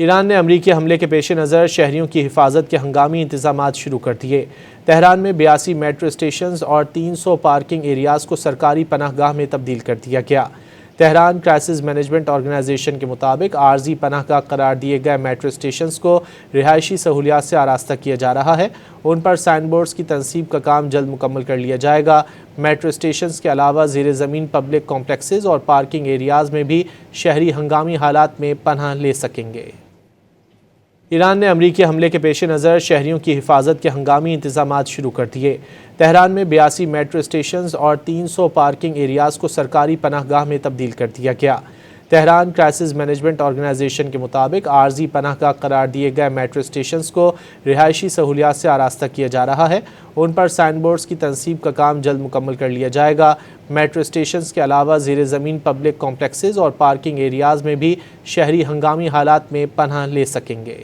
ایران نے امریکی حملے کے پیش نظر شہریوں کی حفاظت کے ہنگامی انتظامات شروع کر دیے۔ تہران میں 82 میٹرو اسٹیشنز اور 300 پارکنگ ایریاز کو سرکاری پناہ گاہ میں تبدیل کر دیا گیا۔ تہران کرائسس مینجمنٹ آرگنائزیشن کے مطابق عارضی پناہ گاہ قرار دیے گئے میٹرو اسٹیشنز کو رہائشی سہولیات سے آراستہ کیا جا رہا ہے۔ ان پر سائن بورڈز کی تنصیب کا کام جلد مکمل کر لیا جائے گا۔ میٹرو اسٹیشنز کے علاوہ زیر زمین پبلک کمپلیکسز اور پارکنگ ایریاز میں بھی شہری ہنگامی حالات میں پناہ لے سکیں گے۔ ایران نے امریکی حملے کے پیش نظر شہریوں کی حفاظت کے ہنگامی انتظامات شروع کر دیے۔ تہران میں 82 میٹرو اسٹیشنز اور 300 پارکنگ ایریاز کو سرکاری پناہ گاہ میں تبدیل کر دیا گیا۔ تہران کرائسس مینجمنٹ آرگنائزیشن کے مطابق عارضی پناہ گاہ قرار دیے گئے میٹرو اسٹیشنز کو رہائشی سہولیات سے آراستہ کیا جا رہا ہے۔ ان پر سائن بورڈز کی تنصیب کا کام جلد مکمل کر لیا جائے گا۔ میٹرو اسٹیشنز کے علاوہ زیر زمین پبلک کمپلیکسز اور پارکنگ ایریاز میں بھی شہری ہنگامی حالات میں پناہ لے سکیں گے۔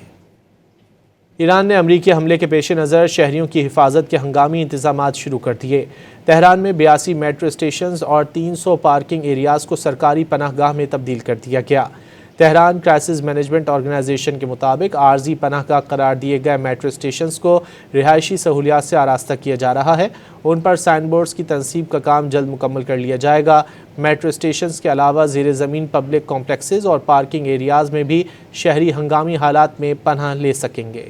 ایران نے امریکی حملے کے پیش نظر شہریوں کی حفاظت کے ہنگامی انتظامات شروع کر دیے۔ تہران میں 82 میٹرو اسٹیشنز اور 300 پارکنگ ایریاز کو سرکاری پناہ گاہ میں تبدیل کر دیا گیا۔ تہران کرائسس مینجمنٹ آرگنائزیشن کے مطابق عارضی پناہ گاہ قرار دیے گئے میٹرو اسٹیشنز کو رہائشی سہولیات سے آراستہ کیا جا رہا ہے۔ ان پر سائن بورڈز کی تنصیب کا کام جلد مکمل کر لیا جائے گا۔ میٹرو اسٹیشنز کے علاوہ زیر زمین پبلک کمپلیکسز اور پارکنگ ایریاز میں بھی شہری ہنگامی حالات میں پناہ لے سکیں گے۔